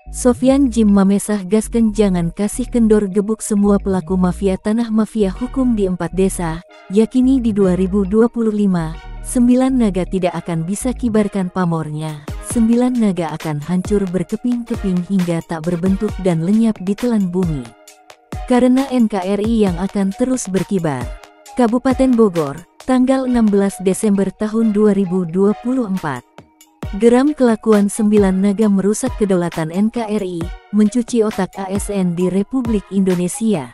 Sofyan Jim Mamesah gaskan jangan kasih kendor gebuk semua pelaku mafia tanah mafia hukum di 4 desa, yakini di 2025, 9 naga tidak akan bisa kibarkan pamornya, 9 naga akan hancur berkeping-keping hingga tak berbentuk dan lenyap ditelan bumi. Karena NKRI yang akan terus berkibar. Kabupaten Bogor, tanggal 16 Desember tahun 2024. Geram kelakuan 9 naga merusak kedaulatan NKRI, mencuci otak ASN di Republik Indonesia.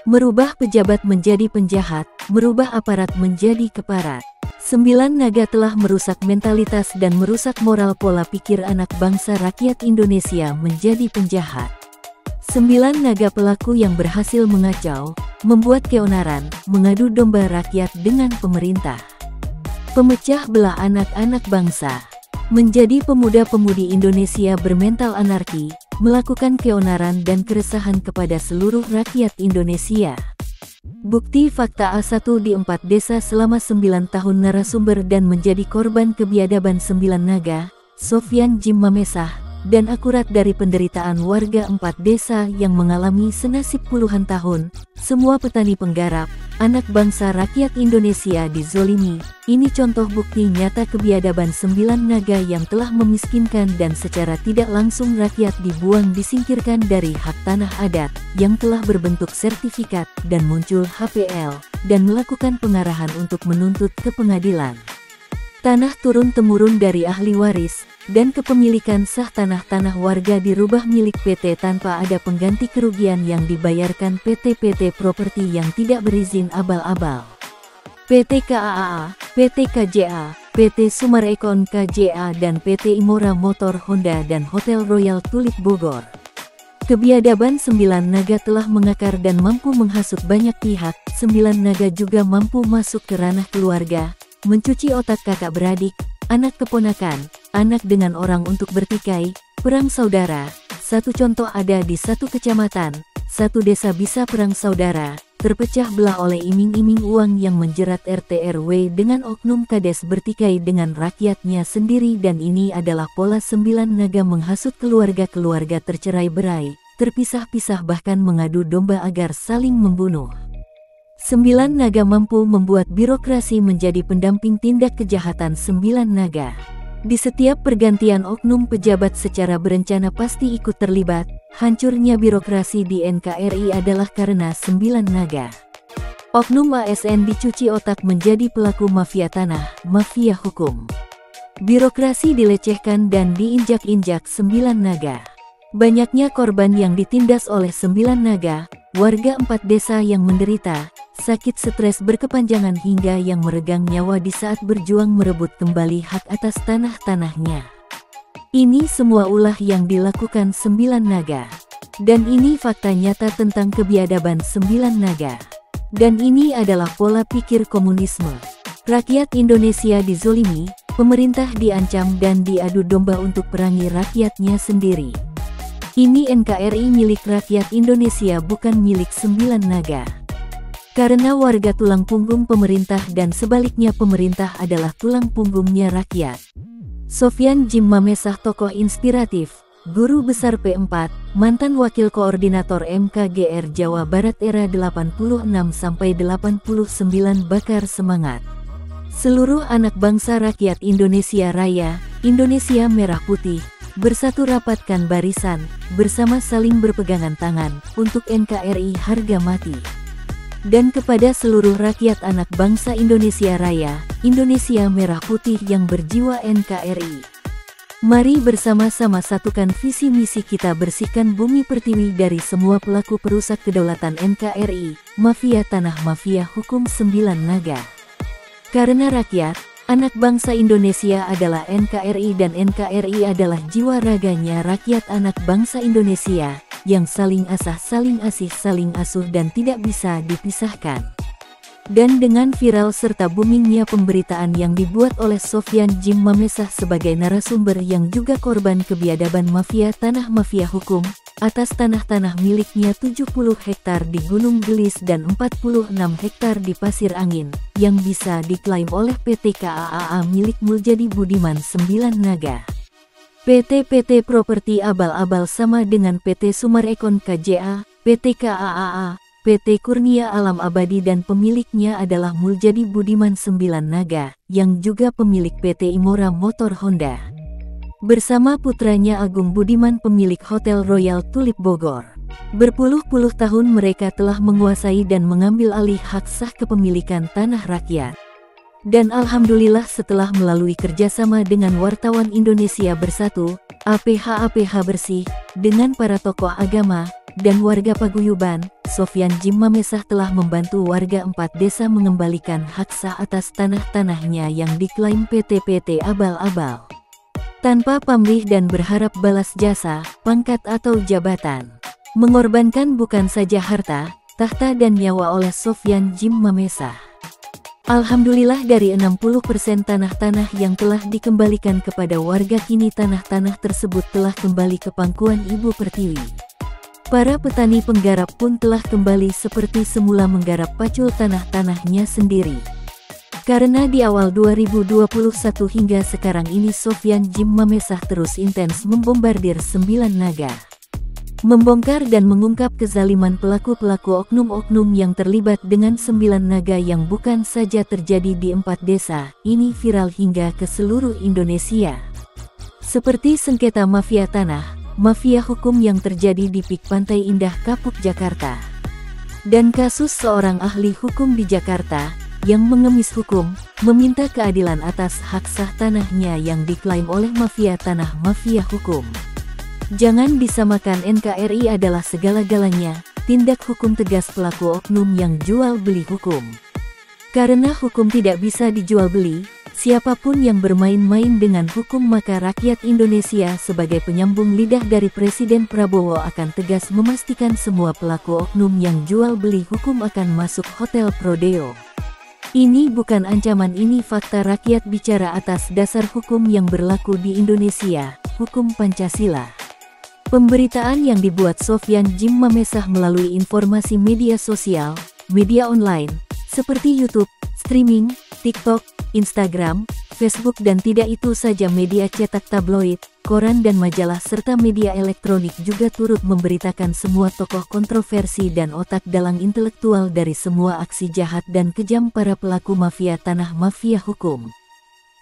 Merubah pejabat menjadi penjahat, merubah aparat menjadi keparat. 9 naga telah merusak mentalitas dan merusak moral pola pikir anak bangsa rakyat Indonesia menjadi penjahat. 9 naga pelaku yang berhasil mengacau, membuat keonaran, mengadu domba rakyat dengan pemerintah. Pemecah belah anak-anak bangsa. Menjadi pemuda-pemudi Indonesia bermental anarki, melakukan keonaran dan keresahan kepada seluruh rakyat Indonesia. Bukti fakta A1 di 4 desa selama 9 tahun narasumber dan menjadi korban kebiadaban 9 naga, Sofyan Jim Mamesah, dan akurat dari penderitaan warga 4 desa yang mengalami senasib puluhan tahun, semua petani penggarap, anak bangsa rakyat Indonesia dizolimi. Ini contoh bukti nyata kebiadaban 9 naga yang telah memiskinkan dan secara tidak langsung rakyat dibuang disingkirkan dari hak tanah adat, yang telah berbentuk sertifikat, dan muncul HPL, dan melakukan pengarahan untuk menuntut ke pengadilan. Tanah turun-temurun dari ahli waris, dan kepemilikan sah tanah-tanah warga dirubah milik PT tanpa ada pengganti kerugian yang dibayarkan PT Properti yang tidak berizin abal-abal. PT KAA, PT KJA, PT Sumarekon KJA dan PT Imora Motor Honda dan Hotel Royal Tulip Bogor. Kebiadaban 9 naga telah mengakar dan mampu menghasut banyak pihak. 9 naga juga mampu masuk ke ranah keluarga, mencuci otak kakak beradik, anak keponakan, anak dengan orang untuk bertikai, perang saudara. Satu contoh ada di satu kecamatan, satu desa bisa perang saudara, terpecah belah oleh iming-iming uang yang menjerat RT RW dengan oknum kades bertikai dengan rakyatnya sendiri, dan ini adalah pola 9 naga menghasut keluarga-keluarga tercerai-berai, terpisah-pisah bahkan mengadu domba agar saling membunuh. 9 naga mampu membuat birokrasi menjadi pendamping tindak kejahatan 9 naga. Di setiap pergantian oknum pejabat secara berencana pasti ikut terlibat. Hancurnya birokrasi di NKRI adalah karena 9 naga. Oknum ASN dicuci otak menjadi pelaku mafia tanah, mafia hukum. Birokrasi dilecehkan dan diinjak-injak 9 naga. Banyaknya korban yang ditindas oleh 9 naga, warga 4 desa yang menderita, sakit stres berkepanjangan hingga yang meregang nyawa di saat berjuang merebut kembali hak atas tanah-tanahnya. Ini semua ulah yang dilakukan 9 naga. Dan ini fakta nyata tentang kebiadaban 9 naga. Dan ini adalah pola pikir komunisme. Rakyat Indonesia dizolimi, pemerintah diancam dan diadu domba untuk perangi rakyatnya sendiri. Ini NKRI milik rakyat Indonesia, bukan milik 9 naga. Karena warga tulang punggung pemerintah dan sebaliknya pemerintah adalah tulang punggungnya rakyat. Sofyan Jim Mamesah, tokoh inspiratif, guru besar P4, mantan wakil koordinator MKGR Jawa Barat era 86-89, bakar semangat. Seluruh anak bangsa rakyat Indonesia Raya, Indonesia Merah Putih, bersatu rapatkan barisan, bersama saling berpegangan tangan, untuk NKRI harga mati. Dan kepada seluruh rakyat anak bangsa Indonesia Raya, Indonesia Merah Putih yang berjiwa NKRI. Mari bersama-sama satukan visi misi kita, bersihkan bumi pertiwi dari semua pelaku perusak kedaulatan NKRI, mafia tanah mafia hukum 9 naga. Karena rakyat, anak bangsa Indonesia adalah NKRI dan NKRI adalah jiwa raganya rakyat anak bangsa Indonesia, yang saling asah, saling asih, saling asuh dan tidak bisa dipisahkan. Dan dengan viral serta boomingnya pemberitaan yang dibuat oleh Sofyan Jim Mamesah sebagai narasumber yang juga korban kebiadaban mafia tanah mafia hukum, atas tanah-tanah miliknya 70 hektar di Gunung Gelis dan 46 hektar di Pasir Angin, yang bisa diklaim oleh PT KAA milik Muljadi Budiman 9 naga. PT Properti abal-abal sama dengan PT Sumarekon KJA, PT KAAA, PT Kurnia Alam Abadi dan pemiliknya adalah Muljadi Budiman Sembilan-Naga, yang juga pemilik PT Imora Motor Honda. Bersama putranya Agung Budiman pemilik Hotel Royal Tulip Bogor. Berpuluh-puluh tahun mereka telah menguasai dan mengambil alih hak sah kepemilikan tanah rakyat. Dan alhamdulillah setelah melalui kerjasama dengan Wartawan Indonesia Bersatu, APH Bersih, dengan para tokoh agama, dan warga paguyuban, Sofyan Djim Mamesah telah membantu warga 4 desa mengembalikan hak sah atas tanah-tanahnya yang diklaim PT abal-abal. Tanpa pamrih dan berharap balas jasa, pangkat atau jabatan. Mengorbankan bukan saja harta, tahta dan nyawa oleh Sofyan Djim Mamesah. Alhamdulillah dari 60% tanah-tanah yang telah dikembalikan kepada warga kini tanah-tanah tersebut telah kembali ke pangkuan Ibu Pertiwi. Para petani penggarap pun telah kembali seperti semula menggarap pacul tanah-tanahnya sendiri. Karena di awal 2021 hingga sekarang ini Sofyan Djim Mamesah terus intens membombardir Sembilan-Naga. Membongkar dan mengungkap kezaliman pelaku-pelaku oknum-oknum yang terlibat dengan Sembilan-Naga yang bukan saja terjadi di 4 desa, ini viral hingga ke seluruh Indonesia. Seperti sengketa mafia tanah, mafia hukum yang terjadi di PIK Pantai Indah Kapuk Jakarta. Dan kasus seorang ahli hukum di Jakarta, yang mengemis hukum, meminta keadilan atas hak sah tanahnya yang diklaim oleh mafia tanah mafia hukum. Jangan disamakan NKRI adalah segala-galanya, tindak hukum tegas pelaku oknum yang jual beli hukum. Karena hukum tidak bisa dijual beli, siapapun yang bermain-main dengan hukum maka rakyat Indonesia sebagai penyambung lidah dari Presiden Prabowo akan tegas memastikan semua pelaku oknum yang jual beli hukum akan masuk Hotel Prodeo. Ini bukan ancaman, ini fakta. Rakyat bicara atas dasar hukum yang berlaku di Indonesia, hukum Pancasila. Pemberitaan yang dibuat Sofyan Djim Mamesah melalui informasi media sosial, media online, seperti YouTube, streaming, TikTok, Instagram, Facebook dan tidak itu saja media cetak tabloid, koran dan majalah serta media elektronik juga turut memberitakan semua tokoh kontroversi dan otak dalang intelektual dari semua aksi jahat dan kejam para pelaku mafia tanah mafia hukum.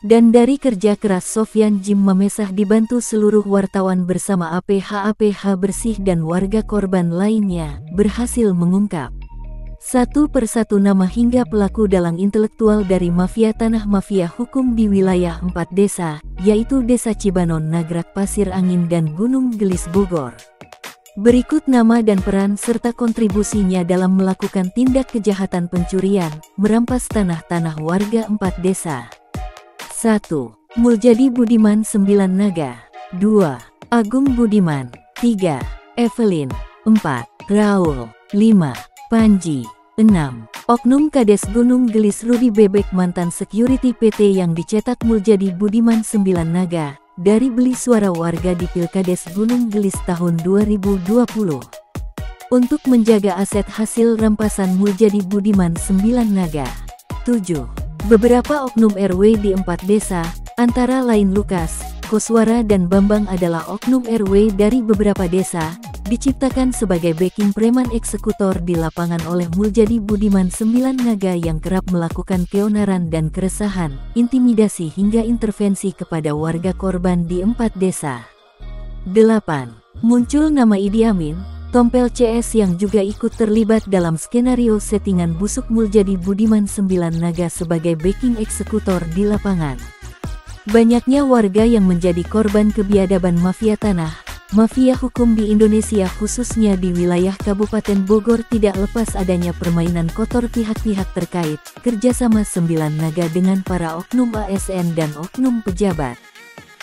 Dan dari kerja keras Sofyan Djim Mamesah dibantu seluruh wartawan bersama APH Bersih dan warga korban lainnya, berhasil mengungkap satu persatu nama hingga pelaku dalang intelektual dari mafia tanah mafia hukum di wilayah 4 desa, yaitu Desa Cibanon, Nagrak, Pasir Angin dan Gunung Gelis Bogor. Berikut nama dan peran serta kontribusinya dalam melakukan tindak kejahatan pencurian, merampas tanah-tanah warga 4 desa. 1. Muljadi Budiman Sembilan-Naga. 2. Agung Budiman. 3. Evelyn. 4. Raul. 5. Panji. 6. Oknum Kades Gunung Gelis Rudi Bebek mantan security PT yang dicetak Muljadi Budiman Sembilan-Naga dari beli suara warga di Pilkades Gunung Gelis tahun 2020. Untuk menjaga aset hasil rampasan Muljadi Budiman Sembilan-Naga. 7. Beberapa oknum RW di 4 desa, antara lain Lukas, Koswara dan Bambang adalah oknum RW dari beberapa desa, diciptakan sebagai backing preman eksekutor di lapangan oleh Muljadi Budiman Sembilan-Naga yang kerap melakukan keonaran dan keresahan, intimidasi hingga intervensi kepada warga korban di 4 desa. 8. Muncul nama Idi Amin, Tompel CS yang juga ikut terlibat dalam skenario settingan busuk Muljadi Budiman Sembilan-Naga sebagai backing eksekutor di lapangan. Banyaknya warga yang menjadi korban kebiadaban mafia tanah, mafia hukum di Indonesia khususnya di wilayah Kabupaten Bogor tidak lepas adanya permainan kotor pihak-pihak terkait, kerjasama Sembilan-Naga dengan para oknum ASN dan oknum pejabat.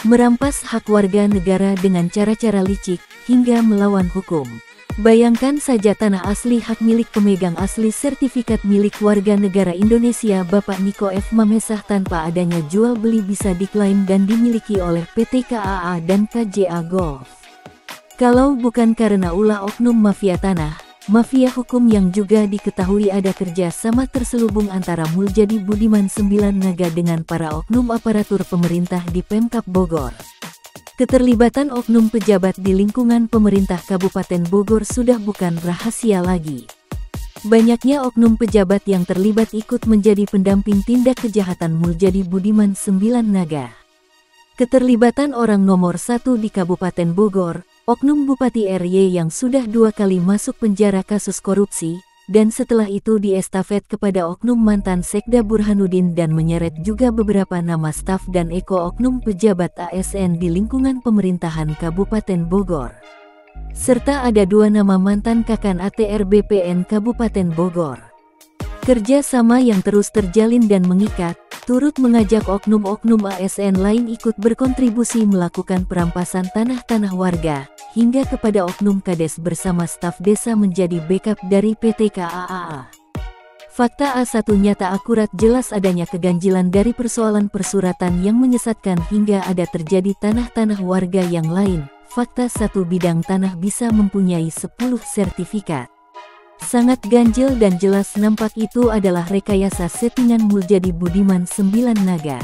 Merampas hak warga negara dengan cara-cara licik, hingga melawan hukum. Bayangkan saja tanah asli hak milik pemegang asli sertifikat milik warga negara Indonesia Bapak Niko F. Mamesah tanpa adanya jual beli bisa diklaim dan dimiliki oleh PT KAA dan KJA Golf. Kalau bukan karena ulah oknum mafia tanah, mafia hukum yang juga diketahui ada kerja sama terselubung antara Muljadi Budiman Sembilan-Naga dengan para oknum aparatur pemerintah di Pemkab Bogor. Keterlibatan oknum pejabat di lingkungan pemerintah Kabupaten Bogor sudah bukan rahasia lagi. Banyaknya oknum pejabat yang terlibat ikut menjadi pendamping tindak kejahatan Muljadi Budiman Sembilan-Naga. Keterlibatan orang nomor 1 di Kabupaten Bogor, oknum Bupati RY yang sudah 2 kali masuk penjara kasus korupsi, dan setelah itu diestafet kepada oknum mantan Sekda Burhanuddin dan menyeret juga beberapa nama staf dan oknum pejabat ASN di lingkungan pemerintahan Kabupaten Bogor. Serta ada 2 nama mantan Kakan ATR BPN Kabupaten Bogor. Kerja sama yang terus terjalin dan mengikat, turut mengajak oknum-oknum ASN lain ikut berkontribusi melakukan perampasan tanah-tanah warga, hingga kepada oknum Kades bersama staf desa menjadi backup dari PT KAAA. Fakta A1 nyata akurat jelas adanya keganjilan dari persoalan persuratan yang menyesatkan hingga ada terjadi tanah-tanah warga yang lain. Fakta 1 bidang tanah bisa mempunyai 10 sertifikat. Sangat ganjil dan jelas nampak itu adalah rekayasa settingan Muljadi Budiman Sembilan-Naga.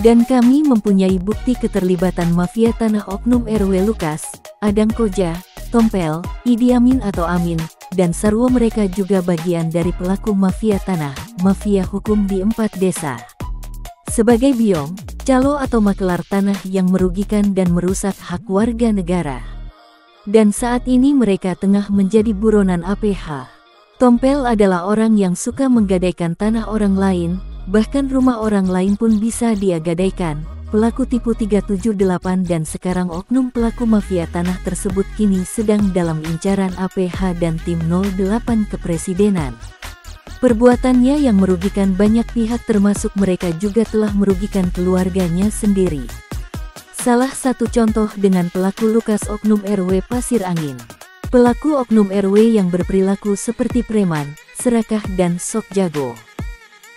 Dan kami mempunyai bukti keterlibatan mafia tanah oknum RW Lukas, Adang Koja, Tompel, Idi Amin atau Amin, dan Sarwo mereka juga bagian dari pelaku mafia tanah, mafia hukum di 4 desa. Sebagai biong, calo atau makelar tanah yang merugikan dan merusak hak warga negara. Dan saat ini mereka tengah menjadi buronan APH. Tompel adalah orang yang suka menggadaikan tanah orang lain, bahkan rumah orang lain pun bisa dia gadaikan. Pelaku tipu 378 dan sekarang oknum pelaku mafia tanah tersebut kini sedang dalam incaran APH dan tim 08 kepresidenan. Perbuatannya yang merugikan banyak pihak termasuk mereka juga telah merugikan keluarganya sendiri. Salah satu contoh dengan pelaku Lukas oknum RW Pasir Angin. Pelaku oknum RW yang berperilaku seperti preman, serakah dan sok jago.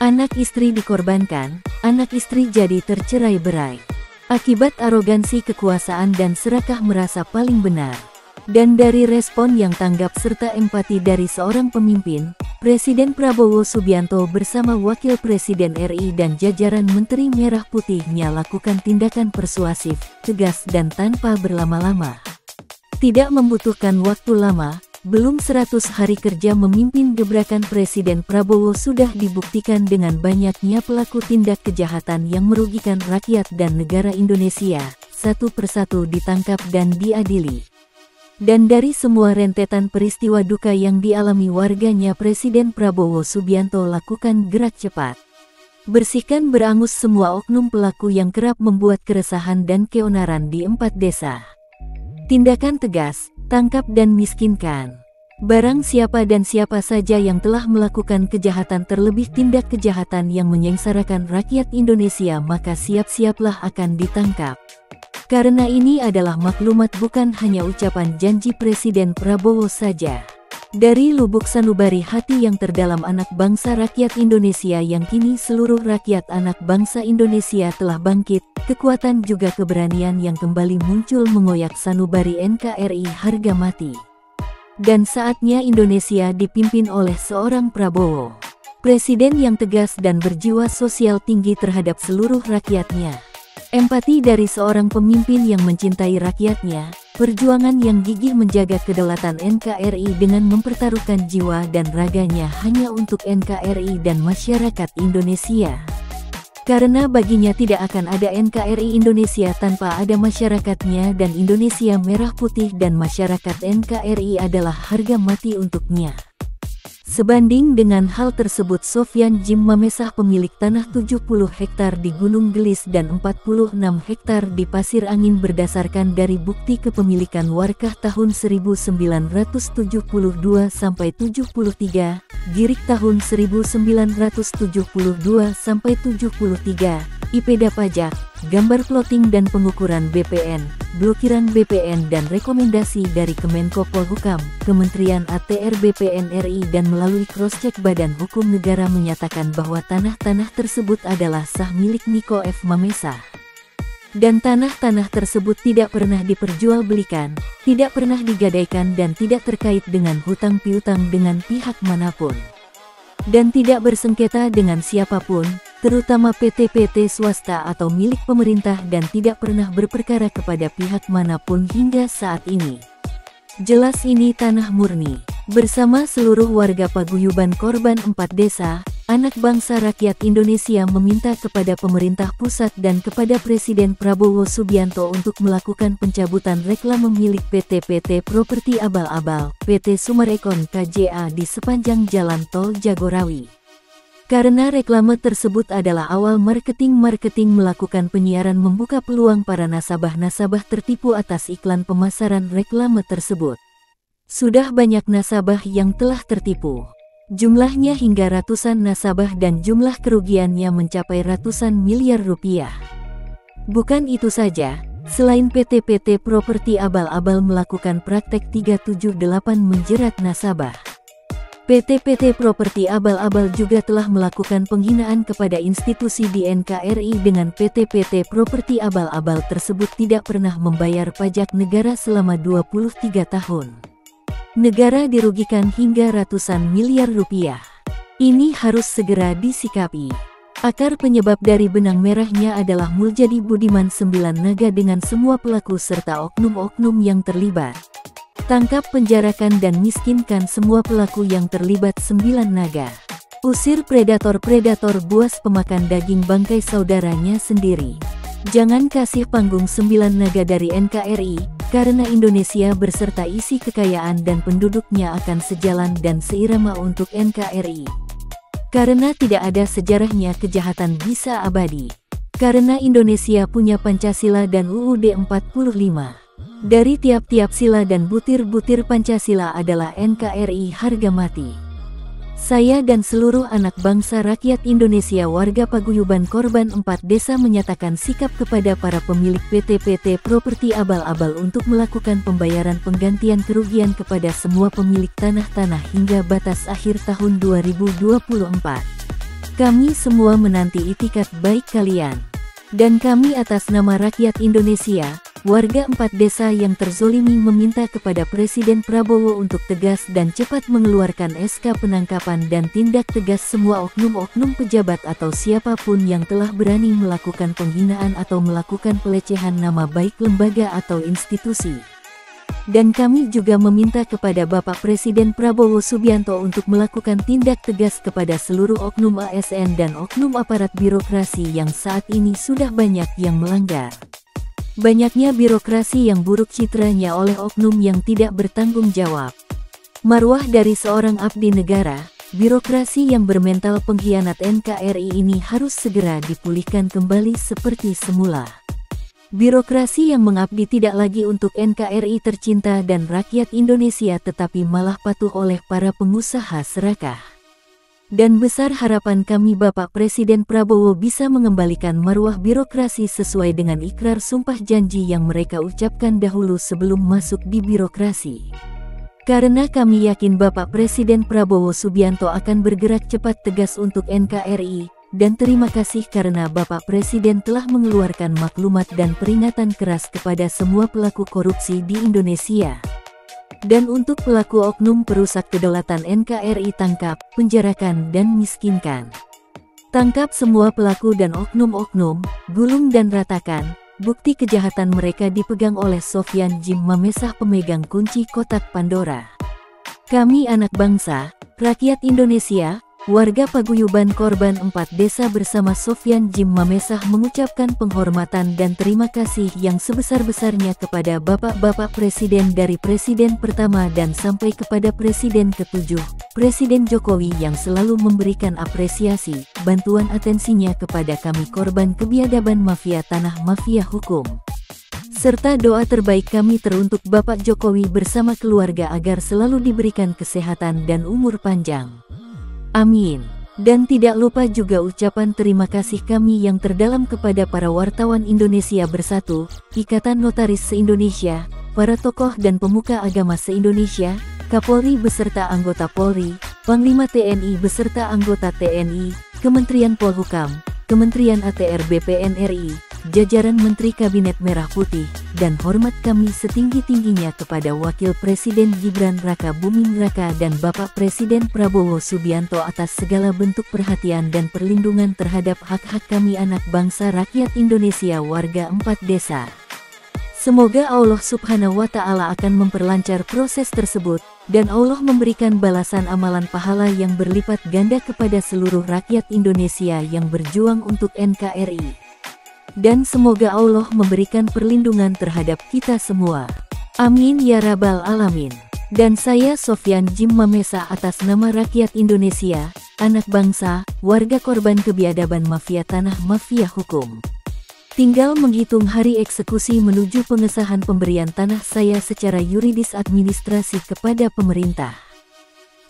Anak istri dikorbankan, anak istri jadi tercerai-berai. Akibat arogansi kekuasaan dan serakah merasa paling benar. Dan dari respon yang tanggap serta empati dari seorang pemimpin, Presiden Prabowo Subianto bersama Wakil Presiden RI dan jajaran Menteri Merah Putihnya lakukan tindakan persuasif, tegas dan tanpa berlama-lama. Tidak membutuhkan waktu lama, belum 100 hari kerja memimpin gebrakan Presiden Prabowo sudah dibuktikan dengan banyaknya pelaku tindak kejahatan yang merugikan rakyat dan negara Indonesia, satu persatu ditangkap dan diadili. Dan dari semua rentetan peristiwa duka yang dialami warganya, Presiden Prabowo Subianto lakukan gerak cepat. Bersihkan berangus semua oknum pelaku yang kerap membuat keresahan dan keonaran di 4 desa. Tindakan tegas, tangkap dan miskinkan. Barang siapa dan siapa saja yang telah melakukan kejahatan terlebih tindak kejahatan yang menyengsarakan rakyat Indonesia maka siap-siaplah akan ditangkap. Karena ini adalah maklumat bukan hanya ucapan janji Presiden Prabowo saja. Dari lubuk sanubari hati yang terdalam anak bangsa rakyat Indonesia yang kini seluruh rakyat anak bangsa Indonesia telah bangkit, kekuatan juga keberanian yang kembali muncul mengoyak sanubari NKRI harga mati. Dan saatnya Indonesia dipimpin oleh seorang Prabowo. Presiden yang tegas dan berjiwa sosial tinggi terhadap seluruh rakyatnya. Empati dari seorang pemimpin yang mencintai rakyatnya, perjuangan yang gigih menjaga kedaulatan NKRI dengan mempertaruhkan jiwa dan raganya hanya untuk NKRI dan masyarakat Indonesia. Karena baginya tidak akan ada NKRI Indonesia tanpa ada masyarakatnya dan Indonesia merah putih dan masyarakat NKRI adalah harga mati untuknya. Sebanding dengan hal tersebut Sofyan Jim Mamesah pemilik tanah 70 hektar di Gunung Gelis dan 46 hektar di Pasir Angin berdasarkan dari bukti kepemilikan warkah tahun 1972 sampai 73, Girik tahun 1972 sampai 73, IPDA pajak, gambar plotting dan pengukuran BPN, blokiran BPN dan rekomendasi dari Kemenko Polhukam, Kementerian ATR BPN RI dan melalui cross-check Badan Hukum Negara menyatakan bahwa tanah-tanah tersebut adalah sah milik Niko F. Mamesah. Dan tanah-tanah tersebut tidak pernah diperjualbelikan, tidak pernah digadaikan dan tidak terkait dengan hutang piutang dengan pihak manapun. Dan tidak bersengketa dengan siapapun, terutama PT-PT swasta atau milik pemerintah dan tidak pernah berperkara kepada pihak manapun hingga saat ini. Jelas ini tanah murni. Bersama seluruh warga paguyuban korban 4 desa, anak bangsa rakyat Indonesia meminta kepada pemerintah pusat dan kepada Presiden Prabowo Subianto untuk melakukan pencabutan reklame milik PT-PT Properti Abal-Abal, PT Sumarekon KJA di sepanjang Jalan Tol Jagorawi. Karena reklame tersebut adalah awal marketing melakukan penyiaran membuka peluang para nasabah-nasabah tertipu atas iklan pemasaran reklame tersebut. Sudah banyak nasabah yang telah tertipu. Jumlahnya hingga ratusan nasabah dan jumlah kerugiannya mencapai ratusan miliar rupiah. Bukan itu saja, selain PT-PT Properti Abal-Abal melakukan praktek 378 menjerat nasabah, PT-PT Properti Abal-Abal juga telah melakukan penghinaan kepada institusi di NKRI dengan PT-PT Properti Abal-Abal tersebut tidak pernah membayar pajak negara selama 23 tahun. Negara dirugikan hingga ratusan miliar rupiah. Ini harus segera disikapi. Akar penyebab dari benang merahnya adalah Muljadi Budiman 9 Naga dengan semua pelaku serta oknum-oknum yang terlibat. Tangkap, penjarakan dan miskinkan semua pelaku yang terlibat 9 Naga. Usir predator-predator buas pemakan daging bangkai saudaranya sendiri. Jangan kasih panggung 9 Naga dari NKRI, karena Indonesia berserta isi kekayaan dan penduduknya akan sejalan dan seirama untuk NKRI. Karena tidak ada sejarahnya kejahatan bisa abadi. Karena Indonesia punya Pancasila dan UUD 45. Dari tiap-tiap sila dan butir-butir Pancasila adalah NKRI harga mati. Saya dan seluruh anak bangsa rakyat Indonesia warga paguyuban korban 4 desa menyatakan sikap kepada para pemilik PT-PT Properti Abal-Abal untuk melakukan pembayaran penggantian kerugian kepada semua pemilik tanah-tanah hingga batas akhir tahun 2024. Kami semua menanti itikat baik kalian. Dan kami atas nama rakyat Indonesia, warga 4 desa yang terzolimi meminta kepada Presiden Prabowo untuk tegas dan cepat mengeluarkan SK penangkapan dan tindak tegas semua oknum-oknum pejabat atau siapapun yang telah berani melakukan penghinaan atau melakukan pelecehan nama baik lembaga atau institusi. Dan kami juga meminta kepada Bapak Presiden Prabowo Subianto untuk melakukan tindak tegas kepada seluruh oknum ASN dan oknum aparat birokrasi yang saat ini sudah banyak yang melanggar. Banyaknya birokrasi yang buruk citranya oleh oknum yang tidak bertanggung jawab. Marwah dari seorang abdi negara, birokrasi yang bermental pengkhianat NKRI ini harus segera dipulihkan kembali seperti semula. Birokrasi yang mengabdi tidak lagi untuk NKRI tercinta dan rakyat Indonesia tetapi malah patuh oleh para pengusaha serakah. Dan besar harapan kami Bapak Presiden Prabowo bisa mengembalikan marwah birokrasi sesuai dengan ikrar sumpah janji yang mereka ucapkan dahulu sebelum masuk di birokrasi. Karena kami yakin Bapak Presiden Prabowo Subianto akan bergerak cepat tegas untuk NKRI, dan terima kasih karena Bapak Presiden telah mengeluarkan maklumat dan peringatan keras kepada semua pelaku korupsi di Indonesia. Dan untuk pelaku oknum perusak kedaulatan NKRI tangkap, penjarakan dan miskinkan. Tangkap semua pelaku dan oknum-oknum, gulung dan ratakan. Bukti kejahatan mereka dipegang oleh Sofyan Jim Mamesah pemegang kunci kotak Pandora. Kami anak bangsa, rakyat Indonesia, warga paguyuban korban 4 desa bersama Sofyan Jim Mamesah mengucapkan penghormatan dan terima kasih yang sebesar-besarnya kepada Bapak-Bapak Presiden dari Presiden pertama dan sampai kepada Presiden ke-7, Presiden Jokowi yang selalu memberikan apresiasi, bantuan atensinya kepada kami korban kebiadaban mafia tanah mafia hukum. Serta doa terbaik kami teruntuk Bapak Jokowi bersama keluarga agar selalu diberikan kesehatan dan umur panjang. Amin. Dan tidak lupa juga ucapan terima kasih kami yang terdalam kepada para wartawan Indonesia Bersatu, Ikatan Notaris se-Indonesia, para tokoh dan pemuka agama se-Indonesia, Kapolri beserta anggota Polri, Panglima TNI beserta anggota TNI, Kementerian Polhukam, Kementerian ATR BPN RI, jajaran Menteri Kabinet Merah Putih, dan hormat kami setinggi-tingginya kepada Wakil Presiden Gibran Raka Buming Raka dan Bapak Presiden Prabowo Subianto atas segala bentuk perhatian dan perlindungan terhadap hak-hak kami anak bangsa rakyat Indonesia warga 4 desa. Semoga Allah Subhanahu wa Ta'ala akan memperlancar proses tersebut, dan Allah memberikan balasan amalan pahala yang berlipat ganda kepada seluruh rakyat Indonesia yang berjuang untuk NKRI. Dan semoga Allah memberikan perlindungan terhadap kita semua. Amin ya Rabbal Alamin. Dan saya Sofyan Jim Mamesa atas nama rakyat Indonesia, anak bangsa, warga korban kebiadaban mafia tanah mafia hukum. Tinggal menghitung hari eksekusi menuju pengesahan pemberian tanah saya secara yuridis administrasi kepada pemerintah.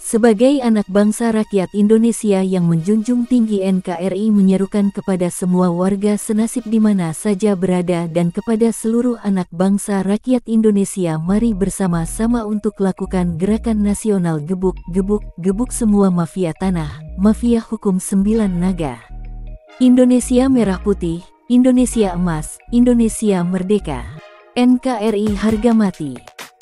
Sebagai anak bangsa rakyat Indonesia yang menjunjung tinggi NKRI menyerukan kepada semua warga senasib di mana saja berada dan kepada seluruh anak bangsa rakyat Indonesia, mari bersama-sama untuk lakukan gerakan nasional gebuk semua mafia tanah, mafia hukum 9 naga. Indonesia Merah Putih, Indonesia Emas, Indonesia Merdeka. NKRI harga mati.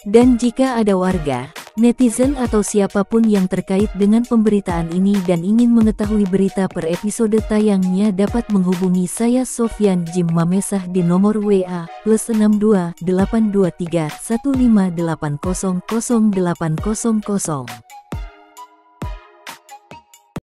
Dan jika ada warga, netizen atau siapapun yang terkait dengan pemberitaan ini dan ingin mengetahui berita per episode tayangnya dapat menghubungi saya Sofyan Jim Mamesa di nomor WA +62 823 15800 800.